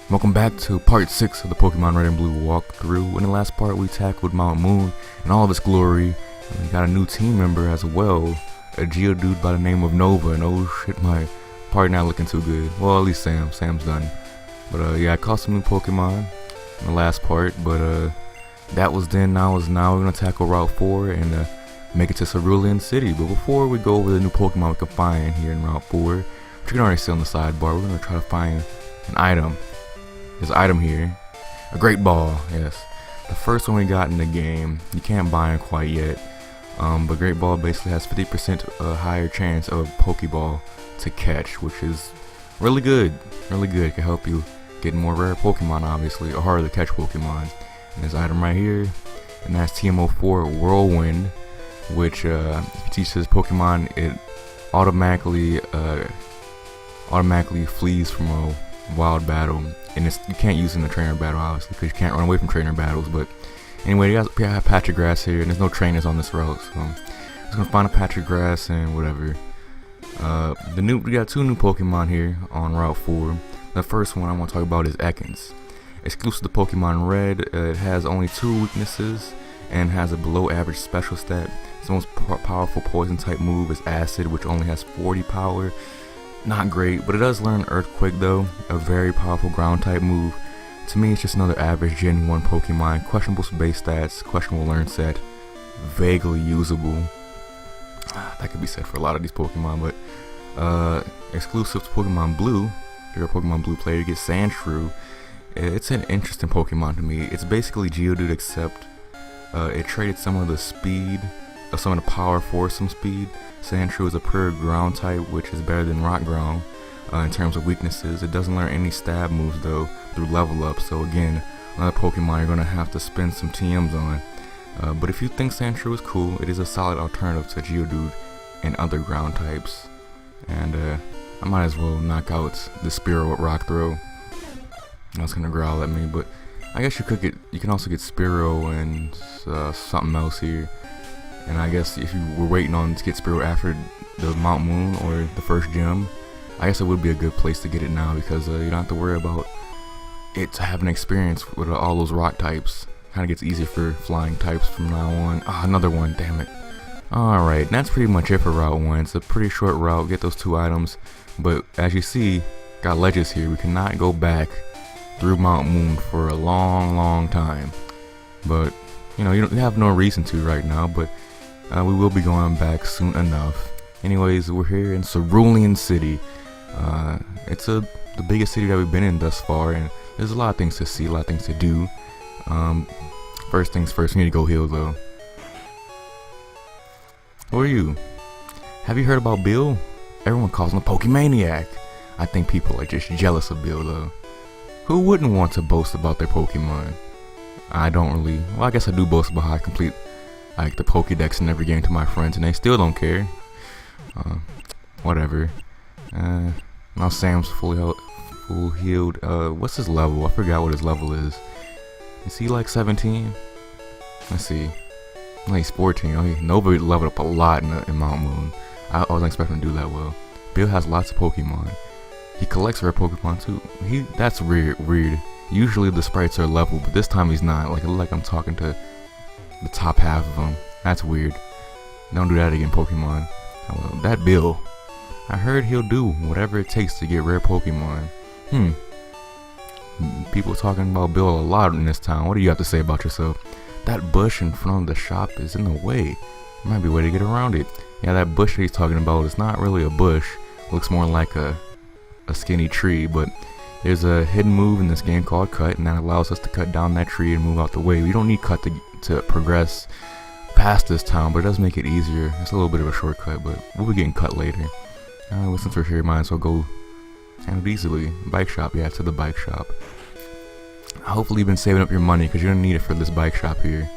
Welcome back to part 6 of the Pokemon Red and Blue walkthrough. In the last part we tackled Mount Moon and all of its glory, and we got a new team member as well, a Geodude by the name of Nova, and oh shit, my party not looking too good. Well, at least Sam's done. But yeah, I caught some new Pokemon in the last part, but that was then, now is now. We're gonna tackle Route 4 and make it to Cerulean City. But before we go over the new Pokemon we can find here in Route 4, which you can already see on the sidebar, we're gonna try to find an item. This item here, a Great Ball, yes. The first one we got in the game. You can't buy it quite yet, but Great Ball basically has 50% higher chance of Pokeball to catch, which is really good. Really good. It can help you get more rare Pokemon, obviously, or harder to catch Pokemon. And this item right here, and that's TM04 Whirlwind, which teaches Pokemon it automatically flees from a wild battle, and you can't use it in a trainer battle, obviously, because you can't run away from trainer battles. But anyway, we got a patch of grass here, and there's no trainers on this route, so I'm just gonna find a patch of grass and whatever. We got two new Pokemon here on Route 4. The first one I want to talk about is Ekans. Exclusive to Pokemon Red, it has only 2 weaknesses and has a below average special stat. Its most powerful poison type move is Acid, which only has 40 power. Not great, but it does learn Earthquake though, a very powerful ground type move. To me, it's just another average Gen 1 Pokemon. Questionable base stats, questionable learn set, vaguely usable. That could be said for a lot of these Pokemon, but exclusive to Pokemon Blue, if you're a Pokemon Blue player, you get Sandshrew. It's an interesting Pokemon to me. It's basically Geodude, except it traded some of the speed, some of the power for some speed. Sandshrew is a pure ground type, which is better than Rock Ground in terms of weaknesses. It doesn't learn any stab moves though through level up, so again, another Pokemon you're gonna have to spend some TMs on. But if you think Sandshrew is cool, it is a solid alternative to Geodude and other ground types. And I might as well knock out the Spearow with Rock Throw. That's gonna growl at me, but I guess you can also get Spearow and something else here. And I guess if you were waiting on to get Spearow after the Mount Moon or the first gym, I guess it would be a good place to get it now, because you don't have to worry about it to have an experience with all those rock types. Kind of gets easier for flying types from now on. Another one, damn it. Alright, that's pretty much it for Route 1. It's a pretty short route, get those 2 items. But as you see, got ledges here. We cannot go back through Mount Moon for a long time. But, you have no reason to right now, but we will be going back soon enough. Anyways, we're here in Cerulean City. It's the biggest city that we've been in thus far, and there's a lot of things to see, a lot of things to do. First things first, we need to go heal though. Who are you? Have you heard about Bill? Everyone calls him a Pokemaniac. I think people are just jealous of Bill though. Who wouldn't want to boast about their Pokemon? I don't really. Well, I guess I do boast about how I complete the Pokédex in every game to my friends, and they still don't care. Whatever. Now Sam's full healed. What's his level? I forgot what his level is. Is he like 17? Let's see. No, he's 14. Oh, Nova leveled up a lot in Mount Moon. I wasn't expecting him to do that well. Bill has lots of Pokemon. He collects rare Pokemon too. That's weird. Usually the sprites are level, but this time he's not. Like I'm talking to the top half of them. That's weird. Don't do that again, Pokemon. That Bill, I heard he'll do whatever it takes to get rare Pokemon. People talking about Bill a lot in this town. What do you have to say about yourself? That bush in front of the shop is in the way. There might be a way to get around it. Yeah, that bush that he's talking about is not really a bush. Looks more like a skinny tree, but there's a hidden move in this game called Cut, and that allows us to cut down that tree and move out the way. We don't need Cut to progress past this town, but it does make it easier. It's a little bit of a shortcut, but we'll be getting Cut later. Well, since we're here, might as well go handle easily. Bike shop, yeah, to the bike shop. Hopefully you've been saving up your money, because you're going to need it for this bike shop here.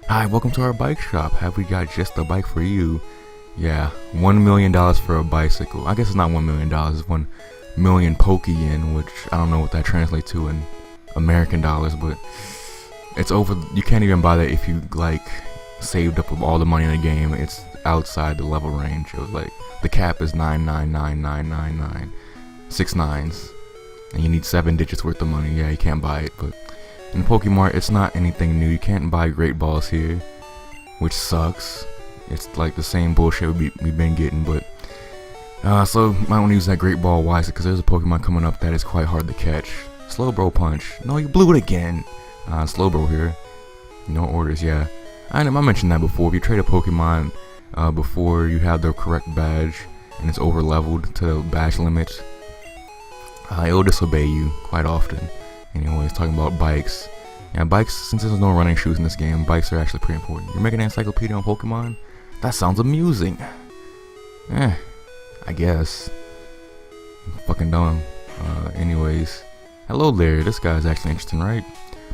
Hi, welcome to our bike shop. Have we got just the bike for you? Yeah, $1 million for a bicycle. I guess it's not $1 million, it's 1 million Poke-Yen, which I don't know what that translates to in American dollars, but it's over. You can't even buy that if you saved up all the money in the game. It's outside the level range. It was the cap is 99999, 6 nines. and you need 7 digits worth of money. Yeah, you can't buy it, but in Pokemart, it's not anything new. You can't buy Great Balls here, which sucks. It's like the same bullshit we've been getting, but so might want to use that Great Ball wisely, because there's a Pokemon coming up that is quite hard to catch. Slowbro Punch. No, you blew it again. Slowbro here. No orders, yeah. I mentioned that before. If you trade a Pokemon before you have the correct badge and it's over leveled to the badge limit, it will disobey you quite often. Anyways, talking about bikes. Yeah, bikes, since there's no running shoes in this game, bikes are actually pretty important. You're making an encyclopedia on Pokemon? That sounds amusing. I guess. Fucking dumb. Anyways. Hello there, this guy's actually interesting, right?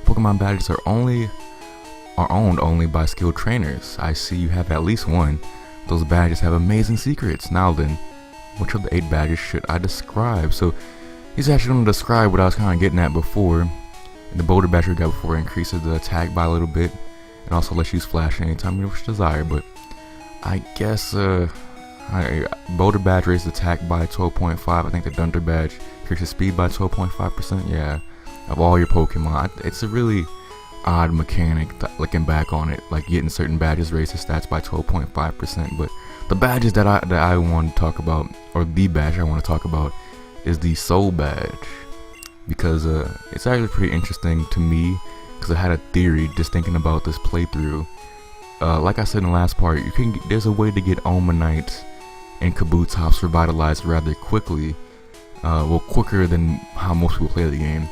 Pokemon badges are owned only by skilled trainers. I see you have at least one. Those badges have amazing secrets. Now then, which of the 8 badges should I describe? So, he's actually going to describe what I was kind of getting at before. The Boulder badge we got before increases the attack by a little bit. It also lets you use Flash anytime you wish to desire, but I guess, Boulder badge raises attack by 12.5. I think the Dunder badge increases speed by 12.5%. Yeah, of all your Pokemon. It's a really odd mechanic looking back on it. Like getting certain badges raises stats by 12.5%. But the badges that I want to talk about, or the badge I want to talk about, is the Soul badge, because it's actually pretty interesting to me, because I had a theory just thinking about this playthrough. Like I said in the last part, there's a way to get Omanite and Kabutops revitalized rather quickly, well, quicker than how most people play the game.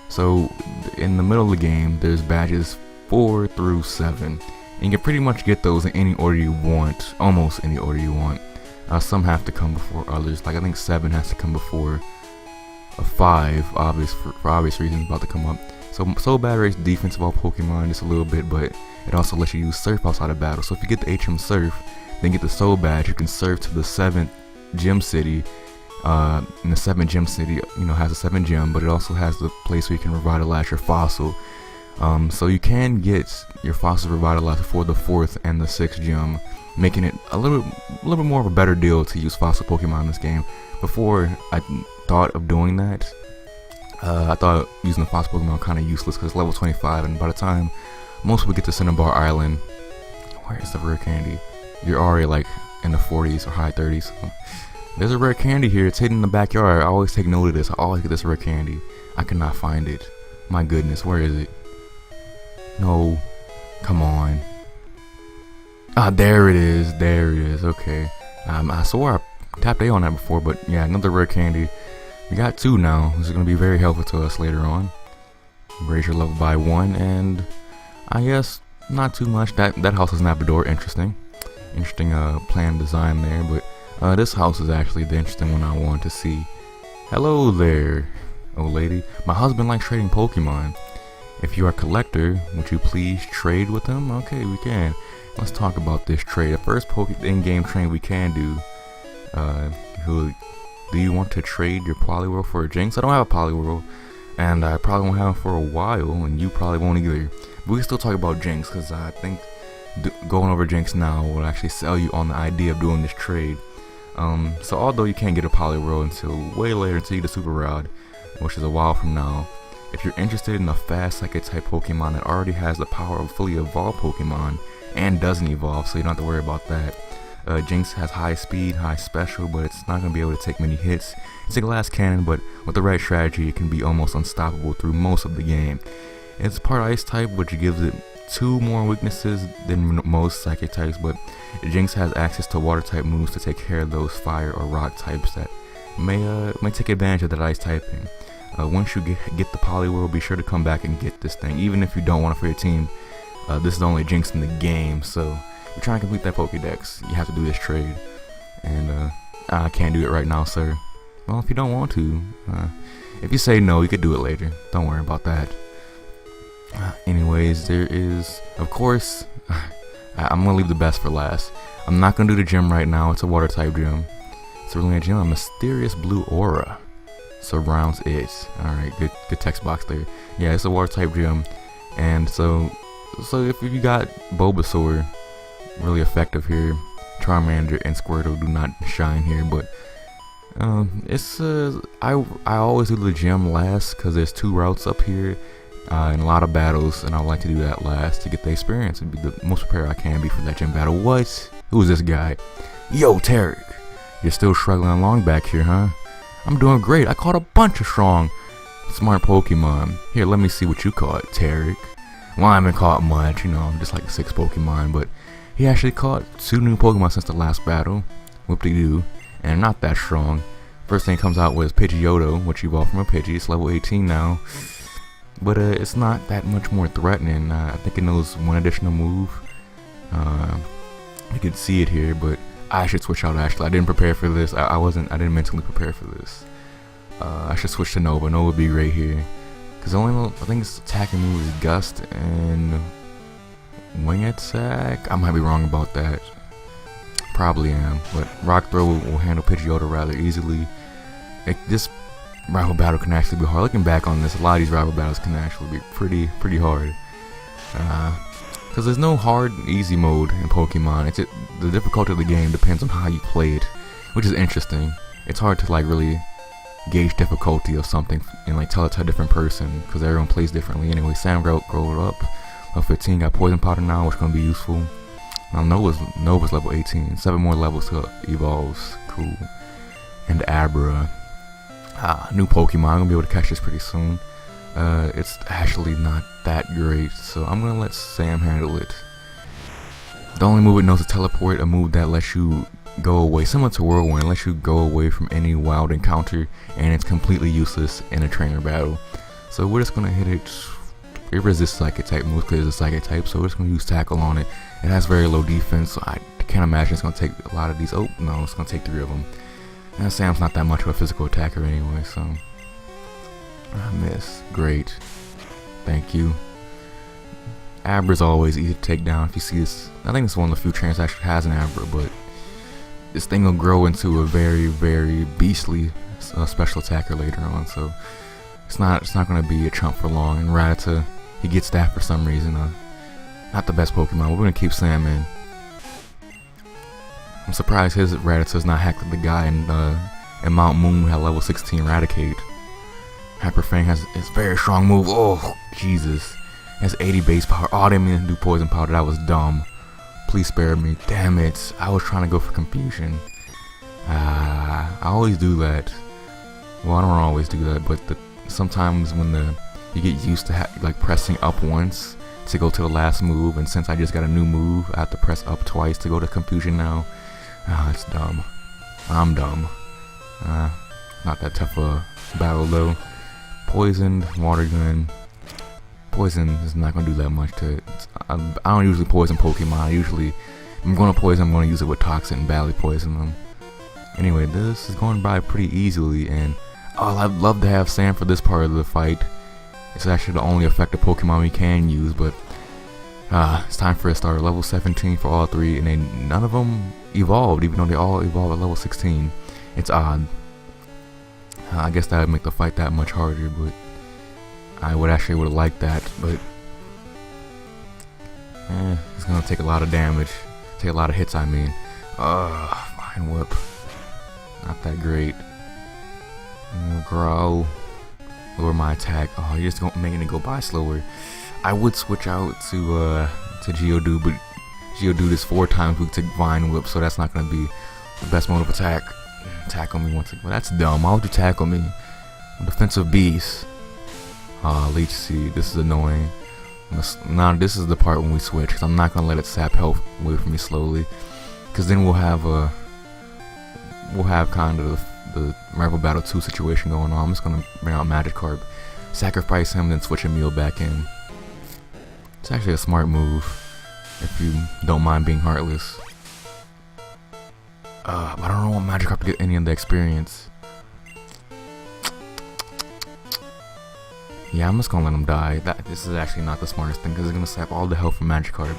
So in the middle of the game, there's badges 4 through 7, and you can pretty much get those in any order you want, almost any order you want. Some have to come before others, like I think 7 has to come before 5, for obvious reasons about to come up. So Soul badge raises defense of all Pokemon just a little bit, but it also lets you use Surf outside of battle. So if you get the HM Surf, then get the Soul badge, you can surf to the 7th Gym City. And the 7th Gym City, has a 7th gym, but it also has the place where you can revitalize your fossil. So you can get your fossil revitalized before the 4th and the 6th gym, making it a little bit more of a better deal to use fossil Pokemon in this game. Before I thought of doing that, I thought using the fossil Pokemon kind of useless because it's level 25, and by the time most people get to Cinnabar Island, where is the rare candy? You're already like in the 40s or high 30s. So there's a rare candy here. It's hidden in the backyard. I always take note of this. I always get this rare candy. I cannot find it. My goodness, where is it? No, come on. There it is. There it is. Okay. I swore I tapped A on that before, but yeah, another rare candy. We got 2 now. This is going to be very helpful to us later on. Raise your level by 1, and I guess not too much. That house doesn't have a door. Interesting plan design there, but this house is actually the interesting one I want to see. Hello there, old lady. My husband likes trading Pokemon. If you are a collector, would you please trade with him? Okay, we can. Let's talk about this trade. The first in-game trade we can do. Do you want to trade your Poliwhirl for a Jinx? I don't have a Poliwhirl, and I probably won't have it for a while, and you probably won't either. But we can still talk about Jinx, because I think going over Jinx now will actually sell you on the idea of doing this trade. So although you can't get a Poliwhirl until way later, until you get a Super Rod, which is a while from now, if you're interested in a fast Psychic type Pokemon that already has the power of fully evolved Pokemon and doesn't evolve, so you don't have to worry about that. Jinx has high speed, high special, but it's not going to be able to take many hits. It's a glass cannon, but with the right strategy, it can be almost unstoppable through most of the game. It's part Ice type, which gives it 2 more weaknesses than most Psychic types, but Jinx has access to Water type moves to take care of those Fire or Rock types that may take advantage of that Ice typing. Once you get the Poliwhirl, be sure to come back and get this thing, even if you don't want it for your team. This is the only Jinx in the game, so if you're trying to complete that Pokédex, you have to do this trade. And I can't do it right now, sir. Well, if you don't want to, if you say no, you could do it later. Don't worry about that. Anyways, there is, of course, I'm gonna leave the best for last. I'm not gonna do the gym right now. It's a Water type gym. Cerulean Gym, a mysterious blue aura surrounds it. Alright, good text box there. Yeah, it's a Water type gym, and so if you got Bulbasaur, really effective here. Charmander and Squirtle do not shine here, but I always do the gym last because there's 2 routes up here, and a lot of battles, and I like to do that last to get the experience and be the most prepared I can be for that gym battle. What? Who's this guy? Yo, Tarek, you're still struggling along back here, huh? I'm doing great. I caught a bunch of strong, smart Pokemon. Here, let me see what you caught, Tarek. Well, I haven't caught much, just like 6 Pokemon, but he actually caught 2 new Pokemon since the last battle. Whoop-de-doo. And not that strong. First thing comes out was Pidgeotto, which evolved from a Pidgey. It's level 18 now. But it's not that much more threatening. I think it knows 1 additional move. You can see it here, but I should switch out actually. I didn't prepare for this. I didn't mentally prepare for this. I should switch to Nova. Nova would be right here. Because I think its attacking move is Gust and Wing Attack. I might be wrong about that. Probably am. But Rock Throw will handle Pidgeotto rather easily. This rival battle can actually be hard. Looking back on this, a lot of these rival battles can actually be pretty hard. Because there's no hard and easy mode in Pokemon. The difficulty of the game depends on how you play it, which is interesting. It's hard to like really gauge difficulty of something and like tell it to a different person because everyone plays differently. Anyway, Sam growed up. Level 15 got Poison Powder now, which is gonna be useful. Now Nova's level 18. 7 more levels to evolves. Cool. And Abra. New Pokemon. I'm gonna be able to catch this pretty soon. It's actually not that great, so I'm gonna let Sam handle it. The only move it knows is Teleport, a move that lets you go away, similar to Whirlwind, lets you go away from any wild encounter, and it's completely useless in a trainer battle. So we're just gonna hit it. It resists Psychic type moves because it's a Psychic type, so we're just gonna use Tackle on it. It has very low defense, so I can't imagine it's gonna take a lot of these. Oh no, it's gonna take 3 of them. And Sam's not that much of a physical attacker anyway, so I miss. Great. Thank you. Abra's always easy to take down. If you see this, I think it's one of the few trainers that actually has an Abra, but this thing will grow into a very beastly special attacker later on, so it's not going to be a chump for long. And Rattata, he gets that for some reason. Not the best Pokemon. We're going to keep Sam in. I'm surprised his Rattata's not hacked like the guy in Mount Moon who had level 16 Raticate. Hyper Fang has its very strong move. Oh, Jesus. It has 80 base power. Oh, I didn't mean to do Poison Powder. That was dumb. Please spare me. Damn it. I was trying to go for confusion. I always do that. Well, I don't always do that, but sometimes when you get used to like pressing up once to go to the last move, and since I just got a new move, I have to press up twice to go to confusion now. It's dumb. I'm dumb. Not that tough a battle though. Poisoned, Water Gun. Poison is not going to do that much to it. I don't usually poison Pokemon. If I'm going to poison, I'm going to use it with Toxic and badly poison them. Anyway, this is going by pretty easily, and I'd love to have Sam for this part of the fight. It's actually the only effective Pokemon we can use, but it's time for a start. Level 17 for all 3, and none of them evolved, even though they all evolved at level 16. It's odd. I guess that would make the fight that much harder, but I would have liked that, but it's gonna take a lot of damage, take a lot of hits. I mean, Fine Whip, not that great. Growl, lower my attack. Oh, you're just making it go by slower. I would switch out to Geodude, but Geodude is 4 times weak to Vine Whip, so that's not gonna be the best mode of attack. Tackle me once again. Well, that's dumb. Why would you tackle me? I'm defensive beast. Leech Seed. This is annoying. Now this is the part when we switch, because I'm not gonna let it sap health away from me slowly, because then we'll have kind of the rival battle 2 situation going on. I'm just gonna bring out Magikarp, sacrifice him, then switch Emil back in. It's actually a smart move if you don't mind being heartless. But I don't want Magikarp to get any of the experience. Yeah, I'm just gonna let him die. This is actually not the smartest thing, because it's gonna sap all the health from Magikarp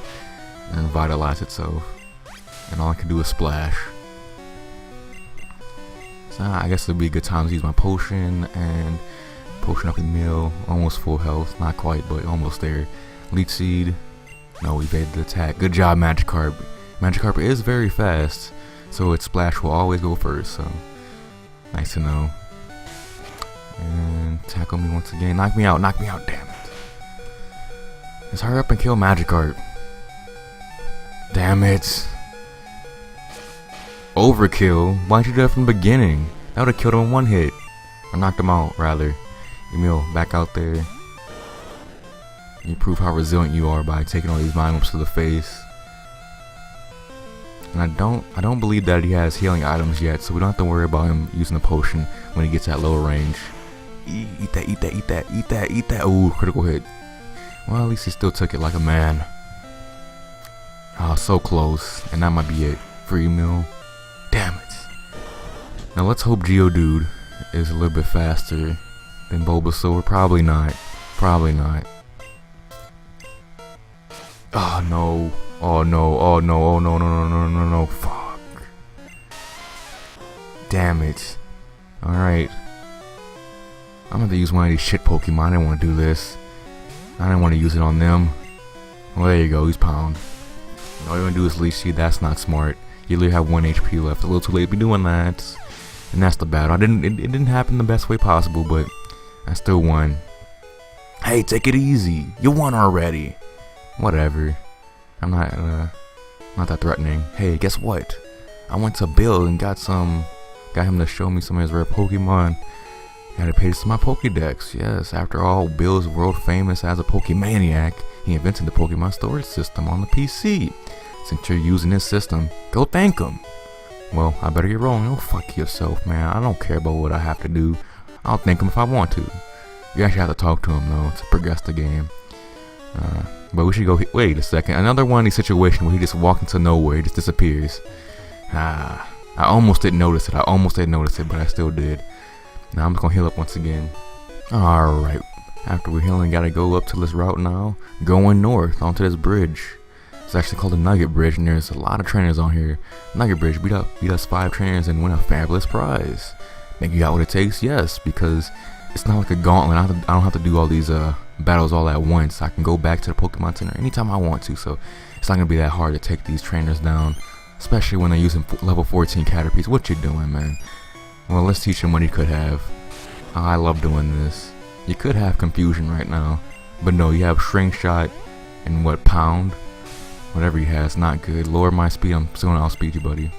and revitalize itself. And all I can do is splash. So I guess it'd be a good time to use my potion and potion up Emil. Almost full health, not quite, but almost there. Leech Seed. No, evaded the attack. Good job, Magikarp. Magikarp is very fast, so its splash will always go first. So Nice to know. And tackle me once again. Knock me out, damn it. Just hurry up and kill Magikarp. Damn it. Overkill. Why'd you do that from the beginning? That would have killed him in one hit. Or knocked him out, rather. Emil, back out there. You prove how resilient you are by taking all these vine whips to the face. And I don't believe that he has healing items yet, so we don't have to worry about him using a potion when he gets at lower range. Eat that. Ooh, critical hit. Well, at least he still took it like a man. Oh, so close. And that might be it. Free meal. Damn it. Now let's hope Geodude is a little bit faster than Bulbasaur. Probably not. Oh no. Oh no. Fuck. Damn it. Alright. I'm gonna have to use one of these shit Pokemon. I didn't want to do this. I didn't want to use it on them. Well, there you go. He's pound. All you're gonna do is leash seed. That's not smart. You literally have 1 HP left. A little too late to be doing that. And that's the battle. It didn't happen the best way possible, but I still won. Hey, take it easy. You won already. Whatever. I'm not that threatening. Hey, guess what? I went to Bill and got him to show me some of his rare Pokemon. I had to pay this to my Pokédex. Yes, after all, Bill is world famous as a Pokemaniac. He invented the Pokemon storage system on the PC. Since you're using this system, go thank him. Well, I better get rolling. Oh, fuck yourself, man. I don't care about what I have to do. I'll thank him if I want to. You actually have to talk to him, though, to progress the game. But we should go. Wait a second. Another one of these situations where he just walks into nowhere. He just disappears. I almost didn't notice it. But I still did. Now I'm just going to heal up once again. Alright. After we healing, gotta go up to this route now. Going north onto this bridge. It's actually called the Nugget Bridge, and there's a lot of trainers on here. Nugget Bridge, beat us 5 trainers and win a fabulous prize. Think you got what it takes? Yes, because it's not like a gauntlet. I don't have to do all these battles all at once. I can go back to the Pokemon Center anytime I want to, so it's not gonna be that hard to take these trainers down, especially when they're using level 14 Caterpies. What you doing, man? Well, let's teach him what he could have. I love doing this. You could have confusion right now, but no, you have shrink shot and what, pound? Whatever he has, not good. Lower my speed, I'm still gonna outspeed you, buddy.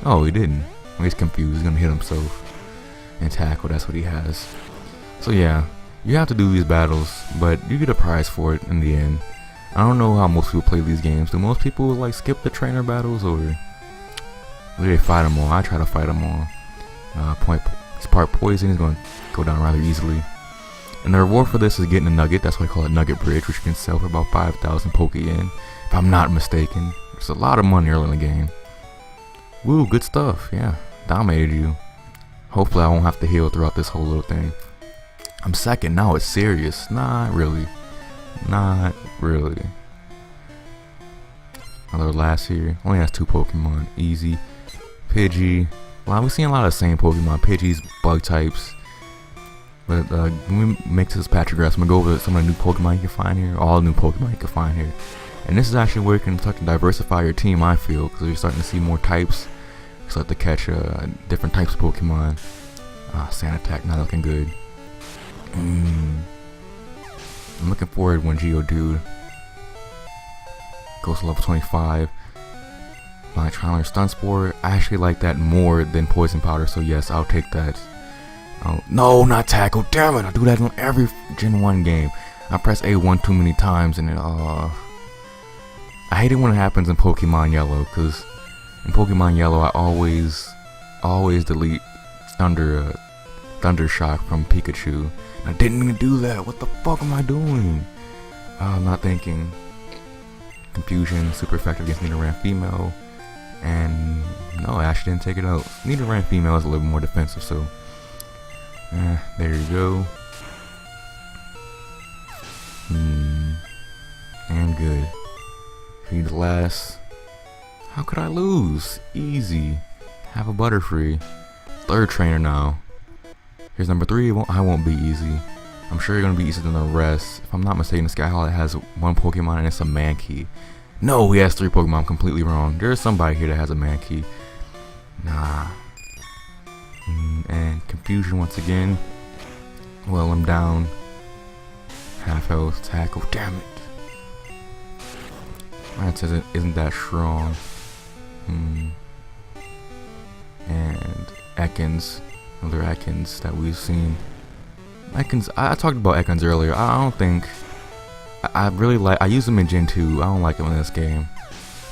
Oh, he didn't. He's confused, he's gonna hit himself. And tackle, that's what he has. So yeah, you have to do these battles, but you get a prize for it in the end. I don't know how most people play these games. Do most people like skip the trainer battles, or do they fight them all? I try to fight them all. He's part poison, he's gonna go down rather easily. And the reward for this is getting a nugget. That's why I call it Nugget Bridge, which you can sell for about 5,000 Poke-Yen, if I'm not mistaken. There's a lot of money early in the game. Woo, good stuff. Yeah, dominated you. Hopefully I won't have to heal throughout this whole little thing. I'm second. Now it's serious. Not really. Another last here. Only has 2 Pokemon. Easy. Pidgey. Well, we've seen a lot of the same Pokemon. Pidgey's bug types. But when we make this patch of grass, I'm going to go over some of the new Pokemon you can find here. All the new Pokemon you can find here. And this is actually where you can start to diversify your team, I feel. Because you're starting to see more types. You start to catch different types of Pokemon. Sand attack, not looking good. I'm looking forward when Geodude goes to level 25. My trying to learn Stun Spore. I actually like that more than Poison Powder, so yes, I'll take that. Oh, no, not Tackle. Damn it, I do that in every Gen 1 game. I press A1 too many times and it, I hate it when it happens in Pokemon Yellow, because in Pokemon Yellow I always delete Thunder Shock from Pikachu. I didn't even do that. What the fuck am I doing? I'm not thinking. Confusion, super effective against Nidoran female. And no, I actually didn't take it out. Nidoran female is a little more defensive, so there you go. And good. Feed the last. How could I lose? Easy. Have a Butterfree. 3rd trainer now. Here's number 3. I won't be easy. I'm sure you're gonna be easier than the rest. If I'm not mistaken, Skyhawk has 1 Pokemon and it's a Mankey. No, he has 3 Pokemon. I'm completely wrong. There's somebody here that has a Mankey. Nah. And confusion once again. Well, I'm down. Half health, tackle, damn it. That isn't that strong. And Ekans, other Ekans that we've seen. Ekans, I talked about Ekans earlier. I don't think, I really like, I use him in Gen 2. I don't like him in this game.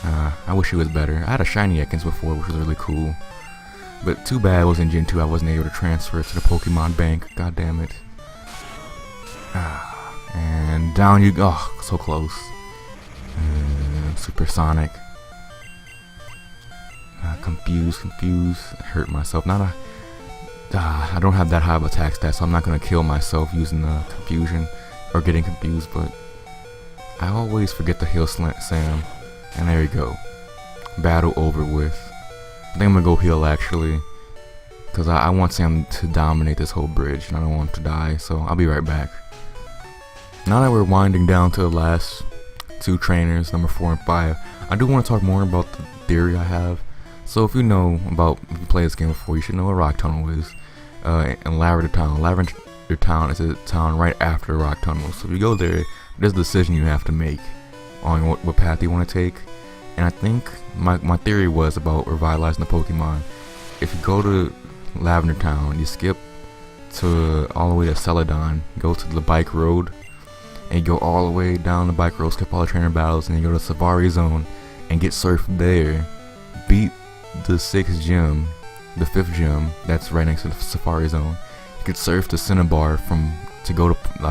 I wish he was better. I had a shiny Ekans before, which was really cool. But too bad it was in Gen 2. I wasn't able to transfer it to the Pokemon Bank. God damn it. And down you go. Oh, so close. Supersonic. Confused. I hurt myself. I don't have that high of attack stat, so I'm not gonna kill myself using the confusion or getting confused. But I always forget to heal Sam, and there you go. Battle over with. I think I'm gonna go heal actually, because I want Sam to dominate this whole bridge, and I don't want him to die. So I'll be right back. Now that we're winding down to the last two trainers, number 4 and 5, I do want to talk more about the theory I have. So if you play this game before, you should know what Rock Tunnel is. And Lavender Town. Lavender Town is a town right after Rock Tunnel. So if you go there, there's a decision you have to make on what path you want to take. And I think my theory was about revitalizing the Pokemon. If you go to Lavender Town, you skip to all the way to Celadon, go to the bike road, and you go all the way down the bike road, skip all the trainer battles, and you go to Safari Zone and get surfed there. Beat the 6th gym, the 5th gym that's right next to the Safari Zone. You could surf to Cinnabar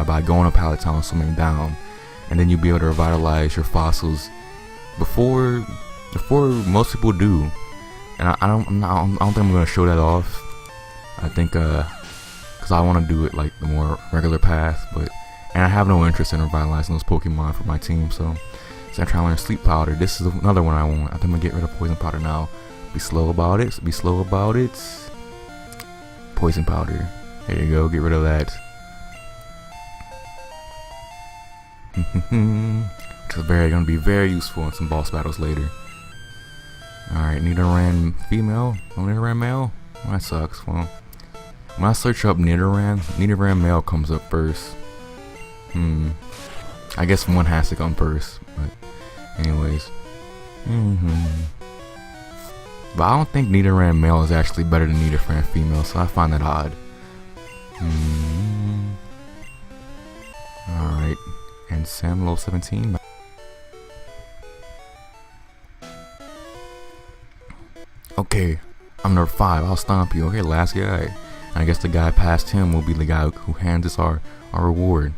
by going up Pallet Town, swimming down, and then you'll be able to revitalize your fossils before most people do. And I don't think I'm gonna show that off. I think because I want to do it like the more regular path, and I have no interest in revitalizing those Pokemon for my team. So I'm trying to learn Sleep Powder. This is another one I want. I think I'm gonna get rid of Poison Powder now. Be slow about it. Poison Powder. There you go. Get rid of that. Which is gonna be very useful in some boss battles later. Alright, Nidoran female? Oh, Nidoran male? Well, that sucks. Well, when I search up Nidoran male comes up first. I guess one has to come first, but anyways. But I don't think Nidoran male is actually better than Nidoran female, so I find that odd. Alright, and Sam level 17. Okay, I'm number 5. I'll stomp you. Okay, last guy. I guess the guy past him will be the guy who hands us our reward.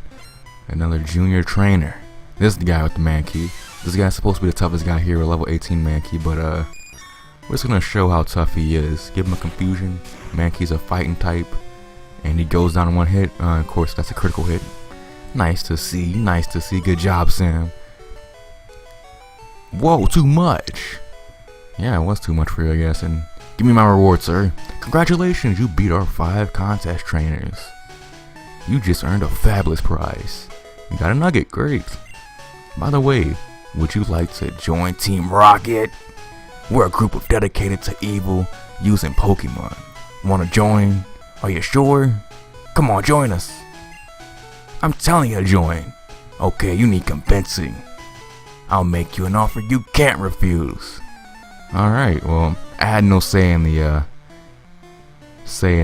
Another junior trainer. This is the guy with the Mankey. This guy's supposed to be the toughest guy here with level 18 Mankey, but we're just gonna show how tough he is. Give him a confusion. Mankey's a fighting type, and he goes down in one hit. Of course, that's a critical hit. Nice to see. Good job, Sam. Whoa, too much. Yeah, it was too much for you, I guess. And give me my reward, sir. Congratulations, you beat our 5 contest trainers. You just earned a fabulous prize. You got a Nugget, great. By the way, would you like to join Team Rocket? We're a group of dedicated to evil using Pokemon. Wanna join? Are you sure? Come on, join us. I'm telling you to join. Okay, you need convincing. I'll make you an offer you can't refuse. Alright, well, I had no say in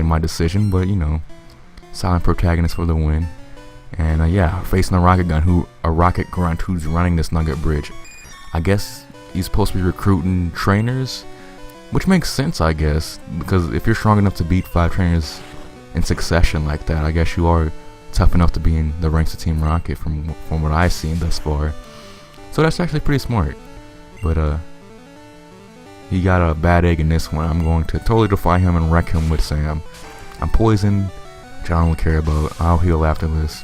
my decision, but you know, silent protagonist for the win. And yeah, facing a Rocket Grunt who's running this Nugget Bridge. I guess he's supposed to be recruiting trainers, which makes sense, I guess, because if you're strong enough to beat 5 trainers in succession like that, I guess you are tough enough to be in the ranks of Team Rocket from what I've seen thus far. So that's actually pretty smart. But he got a bad egg in this one. I'm going to totally defy him and wreck him with Sam. I'm poisoned, which I don't really care about. I'll heal after this.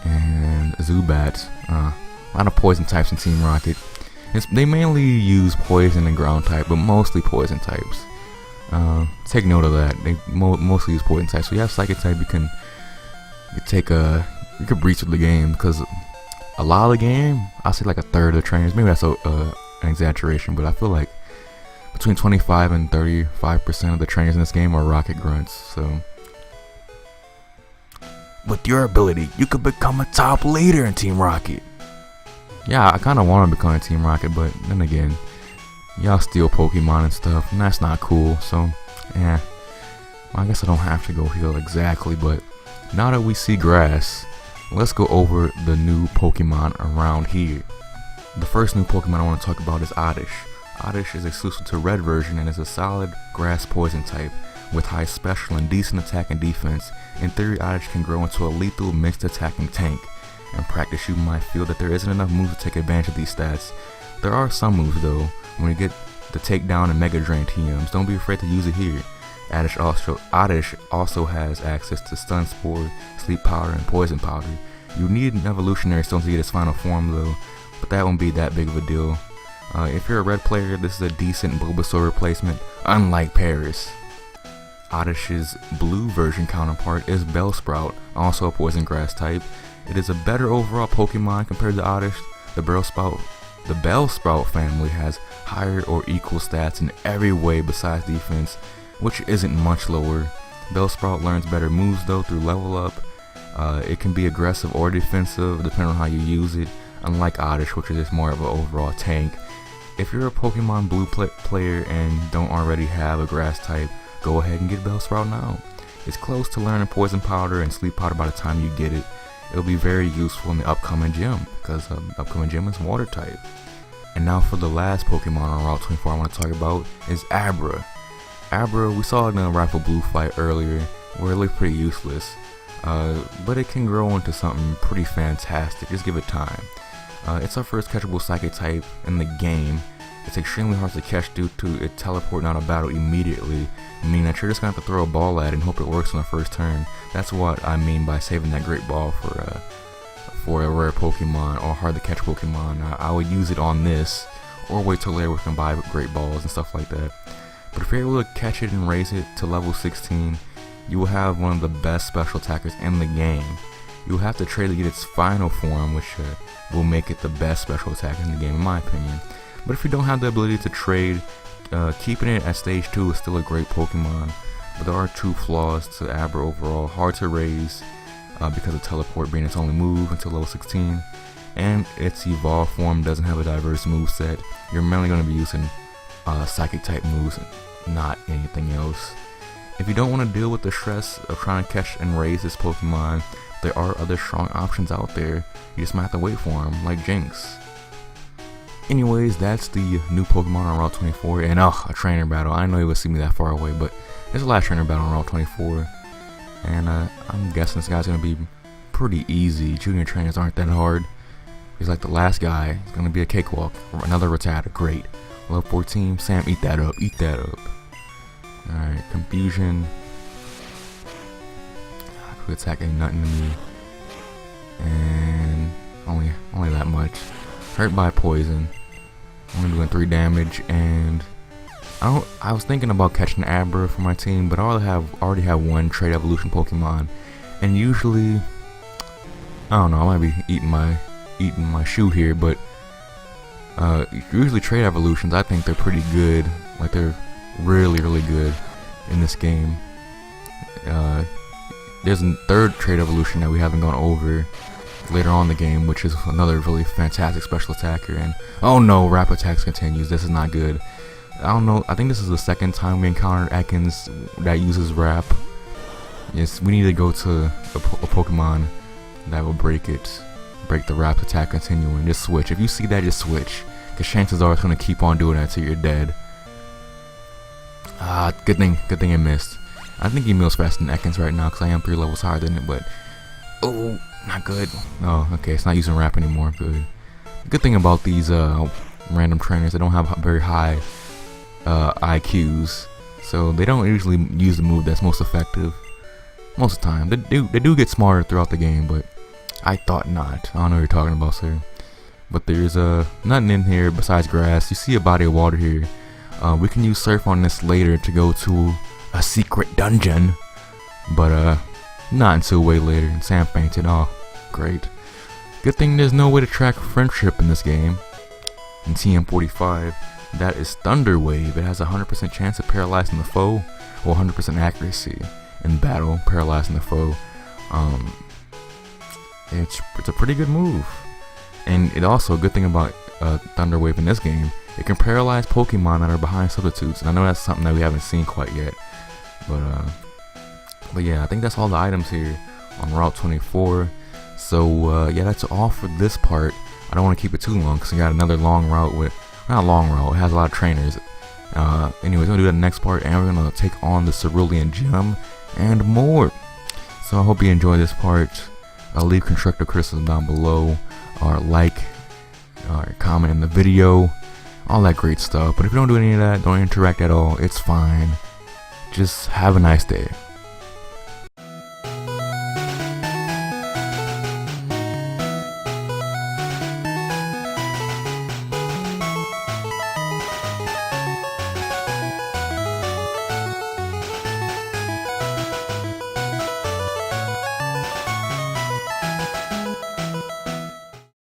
And Zubat. A lot of poison types in Team Rocket. They mainly use poison and ground type, but mostly poison types. Take note of that. They mostly use poison types. So you have Psychic type, you can breach with the game, because a lot of the game, I'll say like a third of the trainers, maybe that's an exaggeration, but I feel like between 25 and 35% of the trainers in this game are rocket grunts. So with your ability, you could become a top leader in Team Rocket. Yeah, I kind of want to become a Team Rocket, but then again, y'all steal Pokemon and stuff, and that's not cool. So yeah, well, I guess I don't have to go heal exactly, but now that we see grass, let's go over the new Pokemon around here. The first new Pokemon I want to talk about is Oddish. Oddish is exclusive to Red version and is a solid grass poison type with high special and decent attack and defense. In theory, Oddish can grow into a lethal mixed attacking tank. In practice, you might feel that there isn't enough moves to take advantage of these stats. There are some moves though. When you get the takedown and Mega Drain TMs, don't be afraid to use it here. Oddish also has access to Stun Spore, Sleep Powder, and Poison Powder. You need an evolutionary stone to get its final form though, but that won't be that big of a deal. If you're a red player, this is a decent Bulbasaur replacement, unlike Paris. Oddish's blue version counterpart is Bellsprout, also a poison grass type. It is a better overall Pokemon compared to Oddish. The Bellsprout family has higher or equal stats in every way besides defense, which isn't much lower. Bellsprout learns better moves though through level up. It can be aggressive or defensive depending on how you use it, unlike Oddish, which is just more of an overall tank. If you're a Pokemon Blue player and don't already have a grass type, go ahead and get Bellsprout now. It's close to learning Poison Powder and Sleep Powder by the time you get it. It'll be very useful in the upcoming gym, because the upcoming gym is water type. And now for the last Pokemon on Route 24 I want to talk about is Abra. Abra, we saw it in a Rifle Blue fight earlier, where it looked pretty useless. But it can grow into something pretty fantastic, just give it time. It's our first catchable Psychic type in the game. It's extremely hard to catch due to it teleporting out of battle immediately, meaning that you're just going to have to throw a ball at it and hope it works on the first turn. That's what I mean by saving that great ball for a rare Pokemon or hard to catch Pokemon. I would use it on this, or wait till later we can buy great balls and stuff like that. But if you're able to catch it and raise it to level 16, you will have one of the best special attackers in the game. You'll have to trade to get its final form, which will make it the best special attacker in the game in my opinion. But if you don't have the ability to trade, keeping it at stage 2 is still a great Pokemon. But there are two flaws to Abra overall: hard to raise because of teleport being its only move until level 16, and its evolved form doesn't have a diverse moveset. You're mainly going to be using Psychic type moves, not anything else. If you don't want to deal with the stress of trying to catch and raise this Pokemon, there are other strong options out there. You just might have to wait for them, like Jinx. Anyways, that's the new Pokemon on Route 24, and a trainer battle. I didn't know you would see me that far away, but there's a last trainer battle on Route 24, and I'm guessing this guy's gonna be pretty easy. Junior trainers aren't that hard. He's like the last guy. It's gonna be a cakewalk. Another Rattata, great. Level 14, Sam, eat that up, eat that up. Alright, Confusion. Quick attack ain't nothing to me, and only that much. Hurt by poison, only doing 3 damage, and I was thinking about catching Abra for my team, but I already have one trade evolution Pokemon, and usually, I don't know, I might be eating my shoe here, but usually trade evolutions, I think they're pretty good. Like, they're really good in this game. There's a third trade evolution that we haven't gone over later on in the game, which is another really fantastic special attacker. And oh no, Rap Attacks continues. This is not good. I don't know, I think this is the second time we encountered Ekans that uses Rap. Yes, we need to go to a Pokemon that will break the Rap Attack continuing. Just switch. If you see that, just switch, because chances are it's going to keep on doing that till you're dead. Good thing I missed. I think he mills faster than Ekans right now, because I am 3 levels higher than it, but oh, not good. Oh, okay, it's not using Rap anymore. Good thing about these random trainers, they don't have very high IQs, so they don't usually use the move that's most effective. Most of the time, they do get smarter throughout the game, but I thought not. I don't know what you're talking about, sir. But there's nothing in here besides grass. You see a body of water here. We can use Surf on this later to go to a secret dungeon, but not until way later. And Sam fainted. Oh, great. Good thing there's no way to track friendship in this game. In TM45, That is Thunder Wave. It has a 100% chance of paralyzing the foe, or 100% accuracy in battle, paralyzing the foe. It's a pretty good move. And it also, a good thing about Thunder Wave in this game, it can paralyze Pokemon that are behind substitutes. And I know that's something that we haven't seen quite yet. But yeah, I think that's all the items here on Route 24. So yeah, that's all for this part. I don't want to keep it too long because we got another long route with, not a long route, it has a lot of trainers. Anyways, we're going to do that next part, and we're going to take on the Cerulean Gem and more. So I hope you enjoy this part. Leave constructive criticism down below, or like, or comment in the video, all that great stuff. But if you don't do any of that, don't interact at all, it's fine. Just have a nice day.